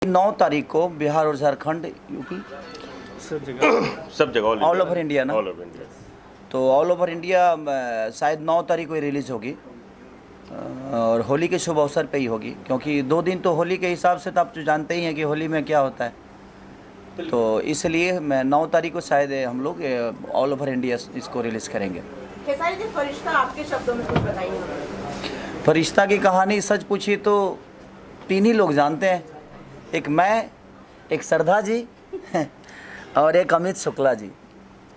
9 तारीख को बिहार और झारखंड, यूपी, सब जगह ऑल ओवर इंडिया ना, ऑल ओवर इंडिया। तो ऑल ओवर इंडिया शायद 9 तारीख को रिलीज़ होगी और होली के शुभ अवसर पे ही होगी, क्योंकि 2 दिन तो होली के हिसाब से तो आप तो जानते ही हैं कि होली में क्या होता है, तो इसलिए मैं 9 तारीख को शायद हम लोग ऑल ओवर इंडिया इसको रिलीज़ करेंगे। खेसारी जी, फरिश्ता आपके शब्दों में कुछ बताइए। फरिश्ता की कहानी सच पूछी तो 3 ही लोग जानते हैं, एक मैं, एक श्रद्धा जी और एक अमित शुक्ला जी।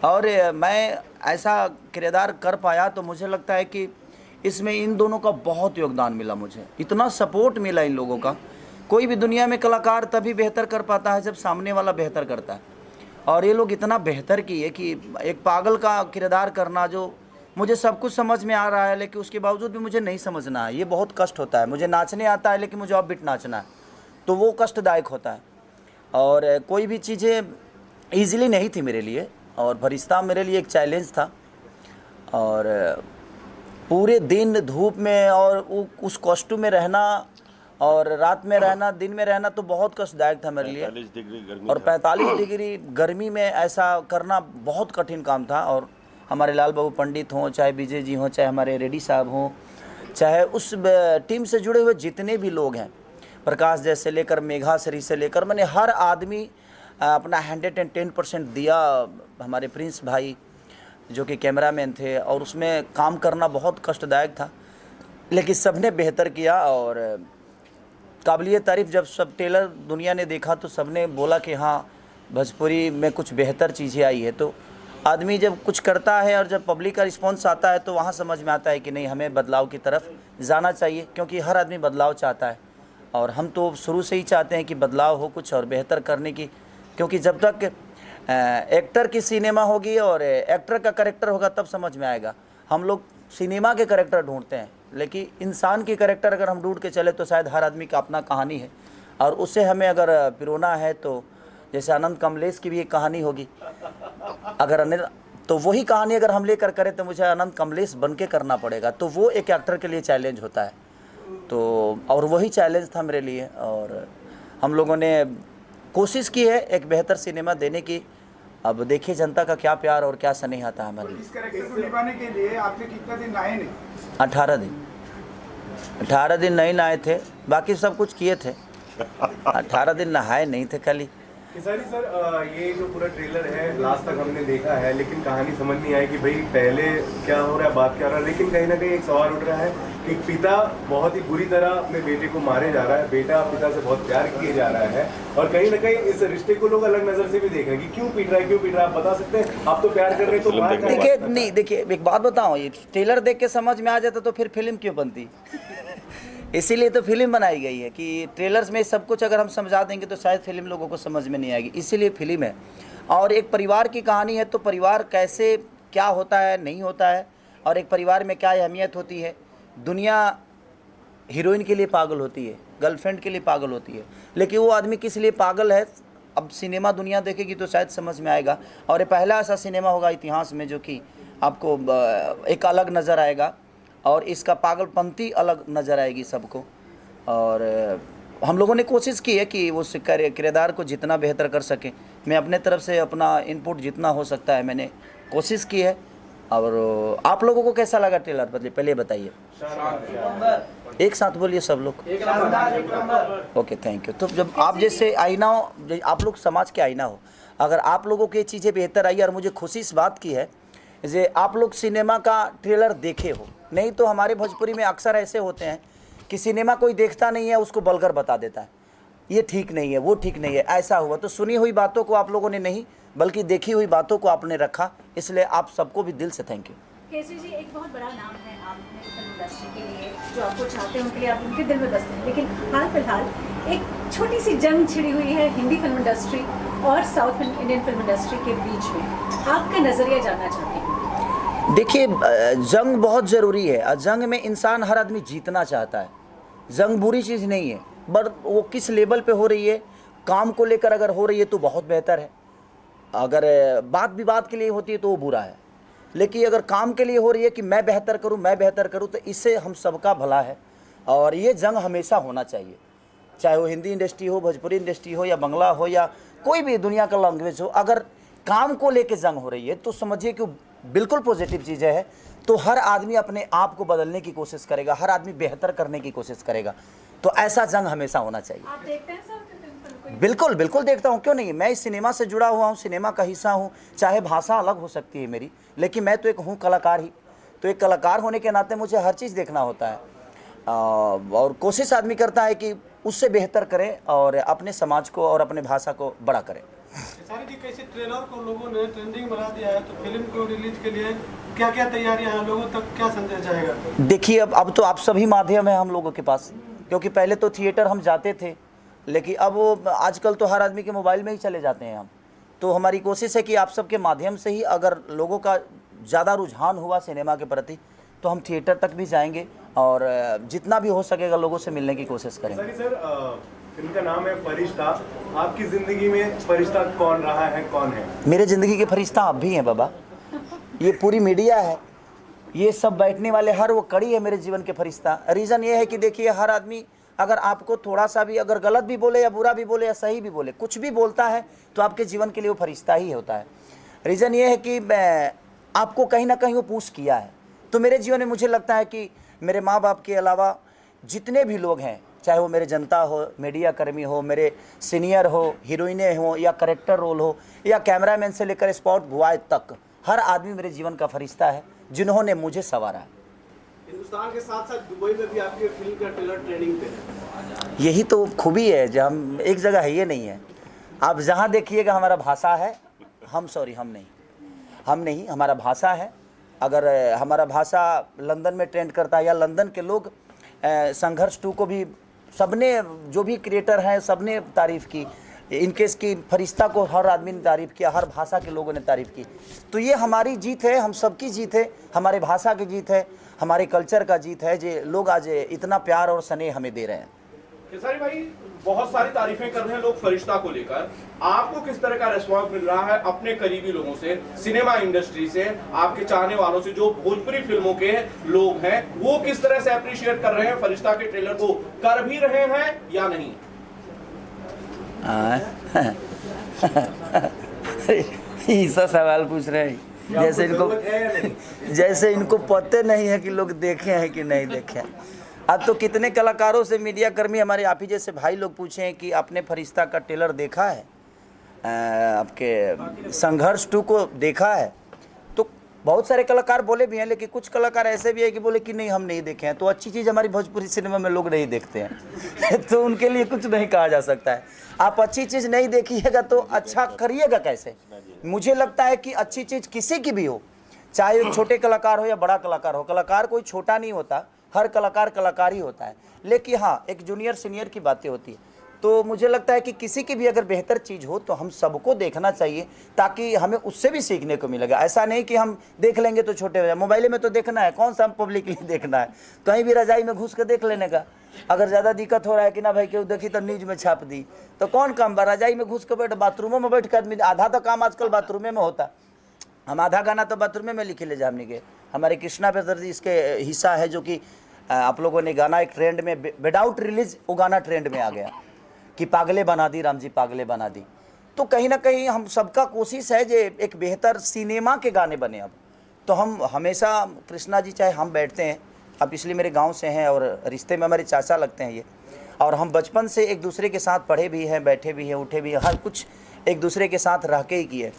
और मैं ऐसा किरदार कर पाया तो मुझे लगता है कि इसमें इन दोनों का बहुत योगदान मिला, मुझे इतना सपोर्ट मिला इन लोगों का। कोई भी दुनिया में कलाकार तभी बेहतर कर पाता है जब सामने वाला बेहतर करता है, और ये लोग इतना बेहतर किए कि एक पागल का किरदार करना, जो मुझे सब कुछ समझ में आ रहा है लेकिन उसके बावजूद भी मुझे नहीं समझना है, ये बहुत कष्ट होता है। मुझे नाचने आता है लेकिन मुझे ऑफ बीट नाचना है, तो वो कष्टदायक होता है। और कोई भी चीज़ें ईजिली नहीं थी मेरे लिए, और फरिश्ता मेरे लिए एक चैलेंज था। और पूरे दिन धूप में और उस कॉस्ट्यूम में रहना और रात में रहना, दिन में रहना, तो बहुत कष्टदायक था मेरे लिए। 45 डिग्री गर्मी और 45 डिग्री गर्मी में ऐसा करना बहुत कठिन काम था। और हमारे लाल बाबू पंडित हों, चाहे विजय जी हों, चाहे हमारे रेड्डी साहब हों, चाहे उस टीम से जुड़े हुए जितने भी लोग हैं, प्रकाश जैसे लेकर मेघा श्री से लेकर, मैंने हर आदमी अपना 110% दिया। हमारे प्रिंस भाई जो कि कैमरामैन थे, और उसमें काम करना बहुत कष्टदायक था, लेकिन सबने बेहतर किया। और काबिलियत तारीफ़ जब सब टेलर दुनिया ने देखा तो सबने बोला कि हाँ, भोजपुरी में कुछ बेहतर चीज़ें आई है। तो आदमी जब कुछ करता है और जब पब्लिक का रिस्पांस आता है तो वहाँ समझ में आता है कि नहीं, हमें बदलाव की तरफ जाना चाहिए, क्योंकि हर आदमी बदलाव चाहता है। और हम तो शुरू से ही चाहते हैं कि बदलाव हो कुछ और बेहतर करने की, क्योंकि जब तक एक्टर की सिनेमा होगी और एक्टर का करेक्टर होगा तब समझ में आएगा। हम लोग सिनेमा के करेक्टर ढूंढते हैं, लेकिन इंसान की करेक्टर अगर हम ढूंढ के चले तो शायद हर आदमी का अपना कहानी है, और उससे हमें अगर पिरोना है तो जैसे अनंत कमलेश की भी एक कहानी होगी, अगर तो वही कहानी अगर हम लेकर करें तो मुझे अनंत कमलेश बन के करना पड़ेगा, तो वो एक एक्टर के लिए चैलेंज होता है। तो और वही चैलेंज था मेरे लिए, और हम लोगों ने कोशिश की है एक बेहतर सिनेमा देने की। अब देखिए जनता का क्या प्यार और क्या स्नेह आता है हमारे लिए। इस कैरेक्टर को निभाने के लिए आपने कितना दिन नहाए नहीं? 18 दिन 18 दिन नहीं नहाए थे, बाकी सब कुछ किए थे। 18 दिन नहाए नहीं थे खाली। खेसारी सर, ये जो पूरा ट्रेलर है लास्ट तक हमने देखा है, लेकिन कहानी समझ नहीं आई कि भाई पहले क्या हो रहा है, बात क्या हो रहा है। लेकिन कहीं ना कहीं एक सवाल उठ रहा है कि पिता बहुत ही बुरी तरह अपने बेटे को मारे जा रहा है, बेटा पिता से बहुत प्यार किए जा रहा है, और कहीं ना कहीं इस रिश्ते को लोग अलग नजर से भी देख रहे हैं कि क्यों पीट रहा है, क्यों पीट रहा है। आप बता सकते हैं? आप तो प्यार कर रहे हैं तो मार क्यों? देखिए नहीं, देखिए एक बात बताऊँ, ये ट्रेलर देख के समझ में आ जाता तो फिर फिल्म क्यों बनती? इसीलिए तो फिल्म बनाई गई है कि ट्रेलर्स में सब कुछ अगर हम समझा देंगे तो शायद फिल्म लोगों को समझ में नहीं आएगी, इसीलिए फिल्म है। और एक परिवार की कहानी है, तो परिवार कैसे क्या होता है, नहीं होता है, और एक परिवार में क्या अहमियत होती है। दुनिया हीरोइन के लिए पागल होती है, गर्लफ्रेंड के लिए पागल होती है, लेकिन वो आदमी किस लिए पागल है, अब सिनेमा दुनिया देखेगी तो शायद समझ में आएगा। और ये पहला ऐसा सिनेमा होगा इतिहास में जो कि आपको एक अलग नज़र आएगा, और इसका पागलपंती अलग नज़र आएगी सबको। और हम लोगों ने कोशिश की है कि उस किरदार को जितना बेहतर कर सकें। मैं अपने तरफ से अपना इनपुट जितना हो सकता है मैंने कोशिश की है। और आप लोगों को कैसा लगा ट्रेलर, बदले पहले बताइए। एक साथ बोलिए सब लोग। Okay, thank you. तो जब आप जैसे आईना हो, आप लोग समाज के आईना हो, अगर आप लोगों की चीज़ें बेहतर आई, और मुझे खुशी इस बात की है जे आप लोग सिनेमा का ट्रेलर देखे हो। नहीं तो हमारे भोजपुरी में अक्सर ऐसे होते हैं कि सिनेमा कोई देखता नहीं है, उसको बलगर बता देता है, ये ठीक नहीं है, वो ठीक नहीं है, ऐसा हुआ। तो सुनी हुई बातों को आप लोगों ने नहीं, बल्कि देखी हुई बातों को आपने रखा, इसलिए आप सबको भी दिल से थैंक यू। केसी जी, एक बहुत बड़ा नाम है आपने फिल्म इंडस्ट्री के लिए, जो आपको चाहते हैं उनके लिए आप उनके दिल में बसते हैं, लेकिन हाल फिलहाल एक छोटी सी जंग छिड़ी हुई है हिंदी फिल्म इंडस्ट्री और साउथ इंडियन फिल्म इंडस्ट्री के बीच में। आपका नज़रिया जानना चाहते हैं। देखिए, जंग बहुत ज़रूरी है, और जंग में इंसान हर आदमी जीतना चाहता है। जंग बुरी चीज़ नहीं है, बट वो किस लेवल पे हो रही है, काम को लेकर अगर हो रही है तो बहुत बेहतर है। अगर बात विवाद के लिए होती है तो वो बुरा है, लेकिन अगर काम के लिए हो रही है कि मैं बेहतर करूं, तो इससे हम सबका भला है। और ये जंग हमेशा होना चाहिए। चाहे वो हिंदी इंडस्ट्री हो, भोजपुरी इंडस्ट्री हो, या बंगला हो, या कोई भी दुनिया का लैंग्वेज हो, अगर काम को लेके जंग हो रही है तो समझिए कि बिल्कुल पॉजिटिव चीज़ें है। तो हर आदमी अपने आप को बदलने की कोशिश करेगा, हर आदमी बेहतर करने की कोशिश करेगा। तो ऐसा जंग हमेशा होना चाहिए। आप देखते हैं साउथ इंडियन फिल्म को? बिल्कुल बिल्कुल देखता हूँ, क्यों नहीं। मैं इस सिनेमा से जुड़ा हुआ हूँ, सिनेमा का हिस्सा हूँ। चाहे भाषा अलग हो सकती है मेरी, लेकिन मैं तो एक हूँ कलाकार ही। तो एक कलाकार होने के नाते मुझे हर चीज़ देखना होता है, और कोशिश आदमी करता है कि उससे बेहतर करे और अपने समाज को और अपने भाषा को बड़ा करे। सारी जी, कैसे ट्रेलर को लोगों ने ट्रेंडिंग बना दिया है, तो फिल्म को रिलीज के लिए क्या क्या तैयारियां हैं, लोगों तक क्या संदेश जाएगा? देखिए, अब तो आप सभी माध्यम है हम लोगों के पास, क्योंकि पहले तो थिएटर हम जाते थे, लेकिन अब वो आजकल तो हर आदमी के मोबाइल में ही चले जाते हैं हम। तो हमारी कोशिश है कि आप सबके माध्यम से ही अगर लोगों का ज़्यादा रुझान हुआ सिनेमा के प्रति तो हम थिएटर तक भी जाएंगे और जितना भी हो सकेगा लोगों से मिलने की कोशिश करेंगे। सर, फिल्म का नाम है फरिश्ता। आपकी जिंदगी में फरिश्ता कौन रहा है, कौन है? मेरे ज़िंदगी के फरिश्ता आप भी हैं बाबा। ये पूरी मीडिया है, ये सब बैठने वाले हर वो कड़ी है मेरे जीवन के फरिश्ता। रीज़न ये है कि देखिए, हर आदमी अगर आपको थोड़ा सा भी अगर गलत भी बोले या बुरा भी बोले या सही भी बोले, कुछ भी बोलता है तो आपके जीवन के लिए वो फरिश्ता ही होता है। रीज़न ये है कि आपको कहीं ना कहीं वो पुश किया है। तो मेरे जीवन में मुझे लगता है कि मेरे माँ बाप के अलावा जितने भी लोग हैं, चाहे वो मेरे जनता हो, मीडिया कर्मी हो, मेरे सीनियर हो, हीरोइनें हो, या करेक्टर रोल हो, या कैमरामैन से लेकर स्पॉट बॉय तक, हर आदमी मेरे जीवन का फरिश्ता है जिन्होंने मुझे संवारा है। हिंदुस्तान के साथ साथ दुबई में भी आपकी फिल्म का ट्रेलर ट्रेंडिंग पे है। यही तो खूबी है, जो हम एक जगह है ये नहीं है। आप जहाँ देखिएगा हमारा भाषा है, हम नहीं, हमारा भाषा है। अगर हमारा भाषा लंदन में ट्रेंड करता है, या लंदन के लोग संघर्ष 2 को भी सबने, जो भी क्रिएटर हैं सबने तारीफ़ की। इनकेस की फरिश्ता को हर आदमी ने तारीफ़ किया, हर भाषा के लोगों ने तारीफ़ की। तो ये हमारी जीत है, हम सबकी जीत है, हमारे भाषा की जीत है, हमारे कल्चर का जीत है, जो लोग आज इतना प्यार और स्नेह हमें दे रहे हैं। खेसारी भाई, बहुत सारी तारीफें कर रहे हैं लोग फरिश्ता को लेकर, आपको किस तरह का रिस्पॉन्स मिल रहा है अपने करीबी लोगों से, सिनेमा इंडस्ट्री से, आपके चाहने वालों से, जो भोजपुरी फिल्मों के लोग हैं, वो किस तरह से अप्रिशिएट कर रहे हैं फरिश्ता के ट्रेलर को, कर भी रहे हैं या नहीं? ऐसा सवाल पूछ रहे हैं जैसे इनको पता नहीं है कि लोग देखे हैं कि नहीं देखे हैं। अब तो कितने कलाकारों से, मीडिया कर्मी हमारे आप ही जैसे भाई लोग पूछे हैं कि आपने फरिश्ता का ट्रेलर देखा है, आपके संघर्ष 2 को देखा है। तो बहुत सारे कलाकार बोले भी हैं, लेकिन कुछ कलाकार ऐसे भी हैं कि बोले कि नहीं हम नहीं देखे हैं। तो अच्छी चीज़ हमारी भोजपुरी सिनेमा में लोग नहीं देखते हैं तो उनके लिए कुछ नहीं कहा जा सकता है। आप अच्छी चीज़ नहीं देखिएगा तो अच्छा करिएगा कैसे? मुझे लगता है कि अच्छी चीज़ किसी की भी हो, चाहे वो छोटे कलाकार हो या बड़ा कलाकार हो, कलाकार कोई छोटा नहीं होता, हर कलाकार कलाकार ही होता है। लेकिन हाँ, एक जूनियर सीनियर की बातें होती है। तो मुझे लगता है कि किसी की भी अगर बेहतर चीज़ हो तो हम सबको देखना चाहिए, ताकि हमें उससे भी सीखने को मिलेगा। ऐसा नहीं कि हम देख लेंगे तो छोटे हो जाए। मोबाइल में तो देखना है, कौन सा हम पब्लिकली देखना है? कहीं भी रजाई में घुस कर देख लेने का। अगर ज़्यादा दिक्कत हो रहा है कि ना भाई क्यों देखी तो न्यूज़ में छाप दी, तो कौन काम? रजाई में घुस कर बैठ, बाथरूमों में बैठ कर आदमी, आधा तो काम आजकल बाथरूमे में होता। हम आधा गाना तो बाथरूमे में लिखे ले जाने के। हमारे कृष्णा बेदर्जी इसके हिस्सा है, जो कि आप लोगों ने गाना एक ट्रेंड में विदाउट रिलीज वो गाना ट्रेंड में आ गया कि पागले बना दी राम जी पागले बना दी। तो कहीं ना कहीं हम सबका कोशिश है जो एक बेहतर सिनेमा के गाने बने। अब तो हम हमेशा, कृष्णा जी चाहे हम बैठते हैं, अब इसलिए मेरे गांव से हैं और रिश्ते में हमारे चाचा लगते हैं ये, और हम बचपन से एक दूसरे के साथ पढ़े भी हैं, बैठे भी हैं, उठे भी हैं, हर कुछ एक दूसरे के साथ रह के ही किए।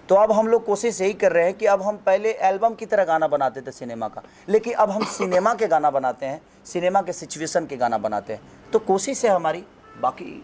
तो अब हम लोग कोशिश यही कर रहे हैं कि अब हम पहले एल्बम की तरह गाना बनाते थे सिनेमा का, लेकिन अब हम सिनेमा के गाना बनाते हैं, सिनेमा के सिचुएशन के गाना बनाते हैं। तो कोशिश है हमारी। बाकी